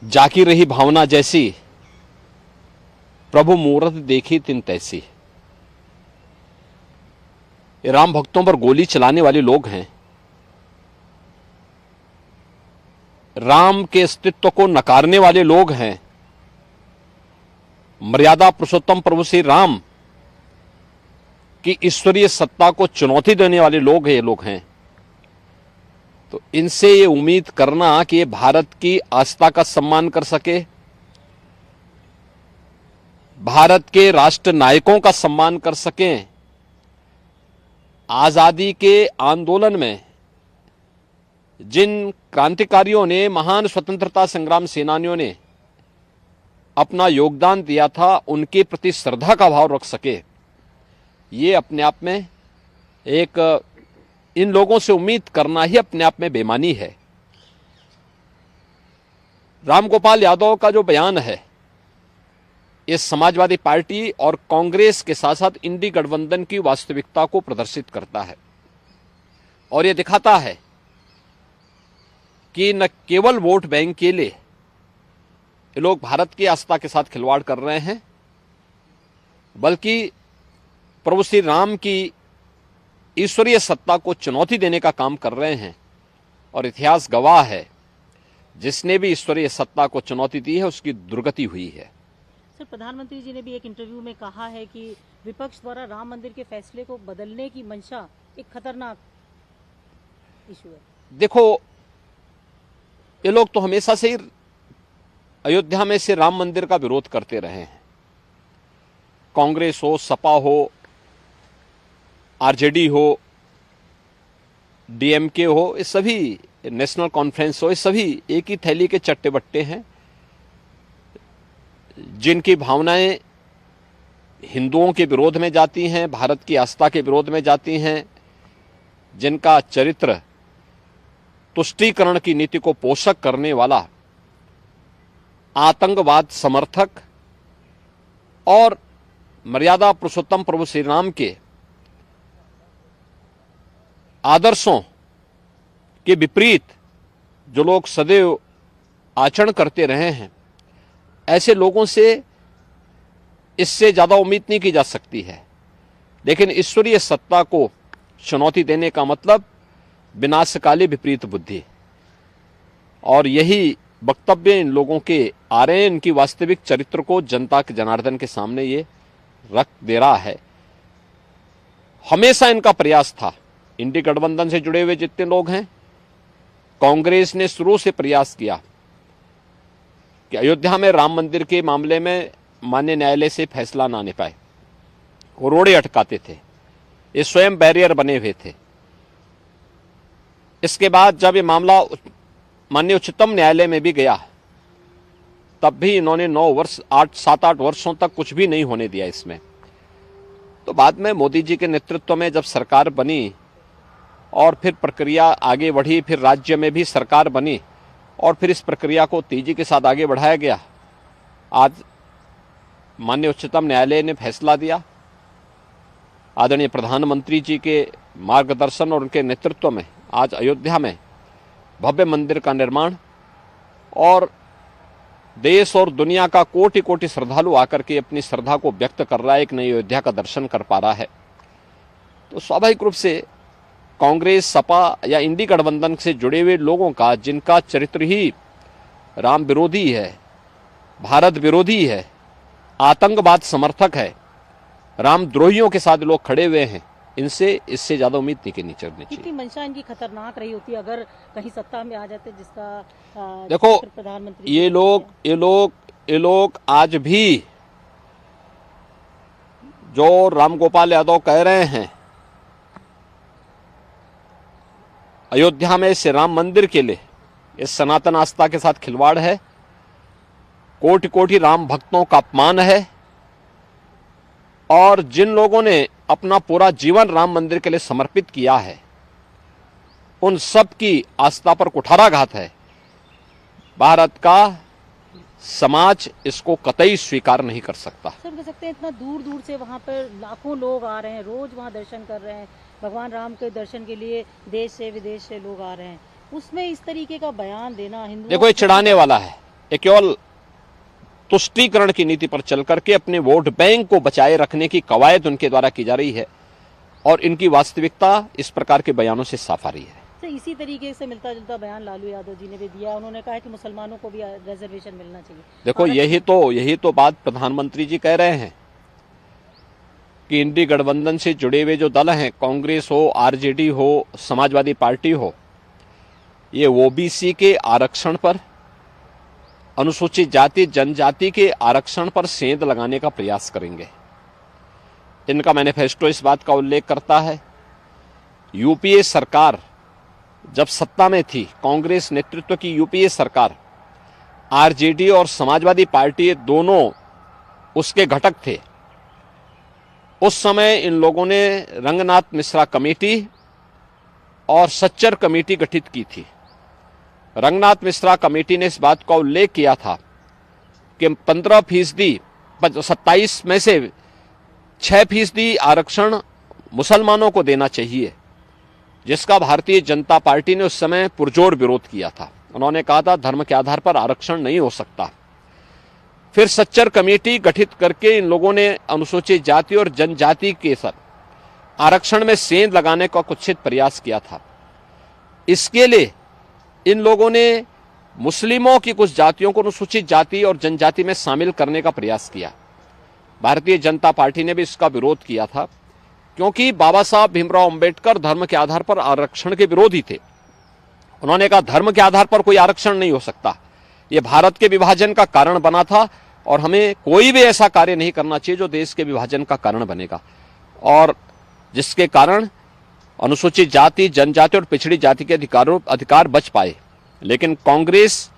जाकी रही भावना जैसी, प्रभु मूरत देखी तिन तैसी। ये राम भक्तों पर गोली चलाने वाले लोग हैं, राम के अस्तित्व को नकारने वाले लोग हैं, मर्यादा पुरुषोत्तम प्रभु श्री राम की ईश्वरीय सत्ता को चुनौती देने वाले लोग हैं, ये लोग हैं। तो इनसे ये उम्मीद करना कि ये भारत की आस्था का सम्मान कर सके, भारत के राष्ट्र नायकों का सम्मान कर सकें, आजादी के आंदोलन में जिन क्रांतिकारियों ने, महान स्वतंत्रता संग्राम सेनानियों ने अपना योगदान दिया था, उनके प्रति श्रद्धा का भाव रख सके, ये अपने आप में एक, इन लोगों से उम्मीद करना ही अपने आप में बेईमानी है। रामगोपाल यादव का जो बयान है, ये समाजवादी पार्टी और कांग्रेस के साथ साथ इंडी गठबंधन की वास्तविकता को प्रदर्शित करता है और ये दिखाता है कि न केवल वोट बैंक के लिए ये लोग भारत की आस्था के साथ खिलवाड़ कर रहे हैं, बल्कि प्रभु श्री राम की ईश्वरीय सत्ता को चुनौती देने का काम कर रहे हैं। और इतिहास गवाह है, जिसने भी ईश्वरीय सत्ता को चुनौती दी है उसकी दुर्गति हुई है। सर, प्रधानमंत्री जी ने भी एक इंटरव्यू में कहा है कि विपक्ष द्वारा राम मंदिर के फैसले को बदलने की मंशा एक खतरनाक इशू है। देखो, ये लोग तो हमेशा से ही अयोध्या में से राम मंदिर का विरोध करते रहे हैं। कांग्रेस हो, सपा हो, आरजेडी हो, डीएमके हो, ये सभी, नेशनल कॉन्फ्रेंस हो, ये सभी एक ही थैली के चट्टे बट्टे हैं, जिनकी भावनाएं हिंदुओं के विरोध में जाती हैं, भारत की आस्था के विरोध में जाती हैं, जिनका चरित्र तुष्टीकरण की नीति को पोषक करने वाला आतंकवाद समर्थक और मर्यादा पुरुषोत्तम प्रभु श्री राम के आदर्शों के विपरीत जो लोग सदैव आचरण करते रहे हैं, ऐसे लोगों से इससे ज्यादा उम्मीद नहीं की जा सकती है। लेकिन ईश्वरीय सत्ता को चुनौती देने का मतलब विनाशकाली विपरीत बुद्धि, और यही वक्तव्य इन लोगों के आ रहे हैं। इनकी वास्तविक चरित्र को जनता के जनार्दन के सामने ये रख दे रहा है। हमेशा इनका प्रयास था, इंडी गठबंधन से जुड़े हुए जितने लोग हैं, कांग्रेस ने शुरू से प्रयास किया कि अयोध्या में राम मंदिर के मामले में माननीय न्यायालय से फैसला ना आने पाए। वो रोड़े अटकाते थे, ये स्वयं बैरियर बने हुए थे। इसके बाद जब ये मामला माननीय उच्चतम न्यायालय में भी गया, तब भी इन्होंने 9 वर्ष 7-8 वर्षों तक कुछ भी नहीं होने दिया इसमें। तो बाद में मोदी जी के नेतृत्व में जब सरकार बनी और फिर प्रक्रिया आगे बढ़ी, फिर राज्य में भी सरकार बनी और फिर इस प्रक्रिया को तेजी के साथ आगे बढ़ाया गया। आज माननीय उच्चतम न्यायालय ने फैसला दिया, आदरणीय प्रधानमंत्री जी के मार्गदर्शन और उनके नेतृत्व में आज अयोध्या में भव्य मंदिर का निर्माण, और देश और दुनिया का कोटि कोटि श्रद्धालु आकर के अपनी श्रद्धा को व्यक्त कर रहा है, एक नई अयोध्या का दर्शन कर पा रहा है। तो स्वाभाविक रूप से कांग्रेस, सपा या इंडी गठबंधन से जुड़े हुए लोगों का, जिनका चरित्र ही राम विरोधी है, भारत विरोधी है, आतंकवाद समर्थक है, रामद्रोहियों के साथ लोग खड़े हुए हैं, इनसे इससे ज्यादा उम्मीद नहीं करनी चाहिए। कितनी मंशा इनकी खतरनाक रही होती अगर कहीं सत्ता में आ जाते, जिसका देखो, प्रधानमंत्री ये लोग आज भी जो रामगोपाल यादव कह रहे हैं अयोध्या में श्री राम मंदिर के लिए, इस सनातन आस्था के साथ खिलवाड़ है, कोटि कोटि राम भक्तों का अपमान है, और जिन लोगों ने अपना पूरा जीवन राम मंदिर के लिए समर्पित किया है, उन सब की आस्था पर कुठाराघात है। भारत का समाज इसको कतई स्वीकार नहीं कर सकता। सर, कह सकते हैं इतना दूर दूर से वहाँ पर लाखों लोग आ रहे हैं, रोज वहाँ दर्शन कर रहे हैं, भगवान राम के दर्शन के लिए देश से विदेश से लोग आ रहे हैं, उसमें इस तरीके का बयान देना हिंदू, देखो, ये चिढ़ाने वाला है, ये केवल तुष्टीकरण की नीति पर चल करके अपने वोट बैंक को बचाए रखने की कवायद उनके द्वारा की जा रही है और इनकी वास्तविकता इस प्रकार के बयानों से साफ आ रही है। तो इसी तरीके से मिलता जुलता बयान लालू यादव जी ने भी दिया। उन्होंने कहा कि मुसलमानों को भी रिजर्वेशन मिलना चाहिए। देखो, यही तो बात प्रधानमंत्री जी कह रहे हैं कि इंडी गठबंधन से जुड़े हुए जो दल हैं, कांग्रेस हो, आरजेडी हो, समाजवादी पार्टी हो, ये ओबीसी के आरक्षण पर, अनुसूचित जाति जनजाति के आरक्षण पर सेंध लगाने का प्रयास करेंगे। इनका मैनिफेस्टो इस बात का उल्लेख करता है, यूपीए सरकार जब सत्ता में थी, कांग्रेस नेतृत्व की यूपीए सरकार, आरजेडी और समाजवादी पार्टी दोनों उसके घटक थे। उस समय इन लोगों ने रंगनाथ मिश्रा कमेटी और सच्चर कमेटी गठित की थी। रंगनाथ मिश्रा कमेटी ने इस बात का उल्लेख किया था कि 15%, 27 में से 6% आरक्षण मुसलमानों को देना चाहिए, जिसका भारतीय जनता पार्टी ने उस समय पुरजोर विरोध किया था। उन्होंने कहा था धर्म के आधार पर आरक्षण नहीं हो सकता। फिर सच्चर कमेटी गठित करके इन लोगों ने अनुसूचित जाति और जनजाति के साथ आरक्षण में सेंध लगाने का कुत्सित प्रयास किया था। इसके लिए इन लोगों ने मुस्लिमों की कुछ जातियों को अनुसूचित जाति और जनजाति में शामिल करने का प्रयास किया। भारतीय जनता पार्टी ने भी इसका विरोध किया था, क्योंकि बाबा साहब भीमराव अंबेडकर धर्म के आधार पर आरक्षण के विरोधी थे। उन्होंने कहा धर्म के आधार पर कोई आरक्षण नहीं हो सकता, यह भारत के विभाजन का कारण बना था और हमें कोई भी ऐसा कार्य नहीं करना चाहिए जो देश के विभाजन का कारण बनेगा और जिसके कारण अनुसूचित जाति, जनजाति और पिछड़ी जाति के अधिकार बच पाए। लेकिन कांग्रेस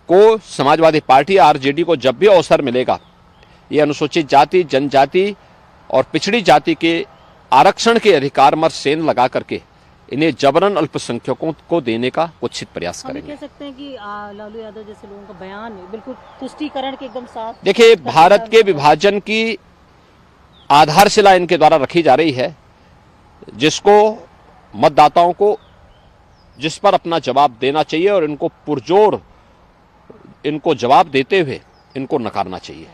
को, समाजवादी पार्टी, आरजेडी को जब भी अवसर मिलेगा, ये अनुसूचित जाति, जनजाति और पिछड़ी जाति के आरक्षण के अधिकार में सेंध लगा करके इन्हें जबरन अल्पसंख्यकों को देने का कुत्सित प्रयास करेंगे। कह सकते हैं कि लालू यादव जैसे लोगों का बयान बिल्कुल तुष्टीकरण के एकदम साफ। देखिए, भारत के विभाजन की आधारशिला इनके द्वारा रखी जा रही है, जिसको मतदाताओं को, जिस पर अपना जवाब देना चाहिए और इनको पुरजोर, इनको जवाब देते हुए इनको नकारना चाहिए।